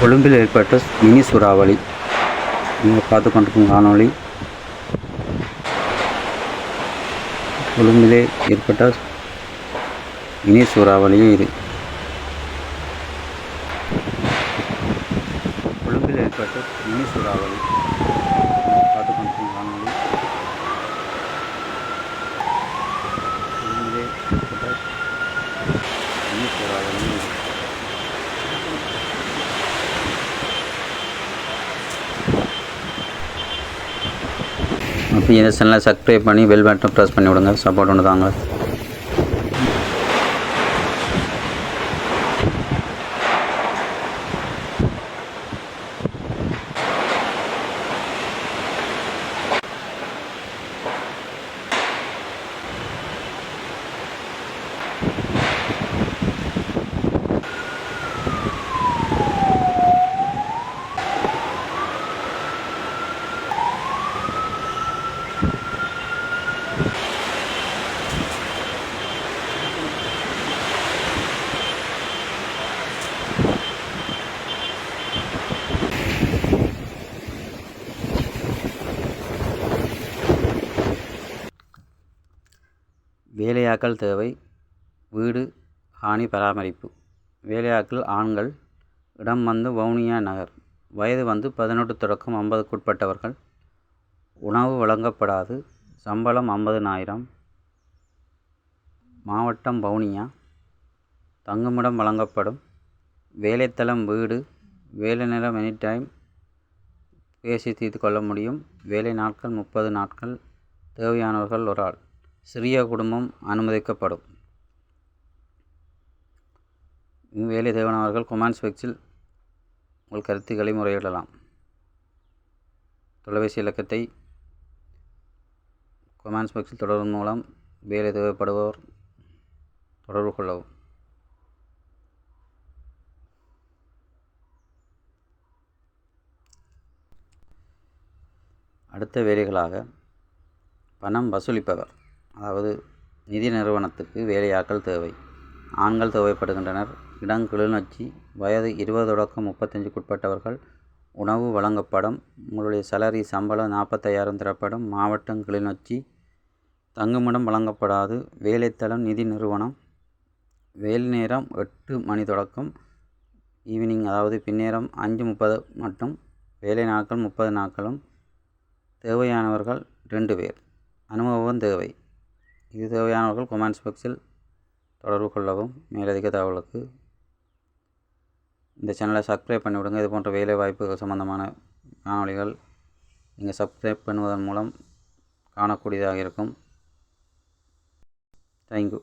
கொழும்பில் ஏற்பட்ட மினி சூறாவளி. நீங்கள் பார்த்து கொண்டிருக்கும் காணொளி கொழும்பிலே ஏற்பட்ட மினி சூறாவளியும் இது. கொழும்பில் ஏற்பட்ட மினி சூறாவளி பார்த்து கொண்டிருக்கும் காணொளி கொழும்பிலே ஏற்பட்ட மினி சூறாவளியும் இது. அப்போ இந்த சேனலை சப்ஸ்கிரைப் பண்ணி பெல் பட்டன் ப்ரெஸ் பண்ணி விடுங்க, சப்போர்ட் ஒன்று தாங்க. வேலையாட்கள் தேவை, வீடு ஹானி பராமரிப்பு. வேலையாட்கள் ஆண்கள். இடம் வந்து வவுனியா நகர். வயது வந்து 18 தொடக்கம் 50க்குட்பட்டவர்கள். உணவு வழங்கப்படாது. சம்பளம் 50,000. மாவட்டம் வவுனியா. தங்குமிடம் வழங்கப்படும். வேலைத்தளம் வீடு. வேலை நேரம் எனி டைம் பேசி தீர்த்து கொள்ள முடியும். வேலை நாட்கள் 30 நாட்கள். தேவையானவர்கள் ஒரு ஆள். சிறிய குடும்பம் அனுமதிக்கப்படும். வேலை தேவையானவர்கள் கொமெண்ட்ஸ் பாக்ஸில் உங்கள் கருத்துக்களை முறையிடலாம். தொலைபேசி இலக்கத்தை கொமெண்ட்ஸ் பாக்ஸில் தொடர்பு மூலம் வேலை தேவைப்படுவோர் தொடர்பு கொள்ளவும். அடுத்த வேலைகளாக பணம் வசூலிப்பவர், அதாவது நிதி நிறுவனத்துக்கு வேலையாட்கள் தேவை. ஆண்கள் தேவைப்படுகின்றனர். இடம் கிளிநொச்சி. வயது 20 தொடக்கம் 35க்குட்பட்டவர்கள். உணவு வழங்கப்படும். உங்களுடைய சலரி சம்பளம் 45,000 தரப்படும். மாவட்டம் கிளிநொச்சி. தங்குமிடம் வழங்கப்படாது. வேலைத்தளம் நிதி நிறுவனம். வேலை நேரம் 8 மணி தொடக்கம் ஈவினிங், அதாவது பின்னேரம் 5:30 மட்டும். வேலை நாட்கள் 30 நாட்களும். தேவையானவர்கள் 2 பேர். அனுபவம் தேவை. இது தேவையானவர்கள் கொமெண்ட்ஸ் பாக்ஸில் தொடர்பு கொள்ளவும். மேலதிக தகவலுக்கு இந்த சேனலை சப்ஸ்கிரைப் பண்ணிவிடுங்க. இது போன்ற வேலை வாய்ப்புகள் சம்பந்தமான காணொளிகள் நீங்கள் சப்ஸ்கிரைப் பண்ணுவதன் மூலம் காணக்கூடியதாக இருக்கும். தேங்க்யூ.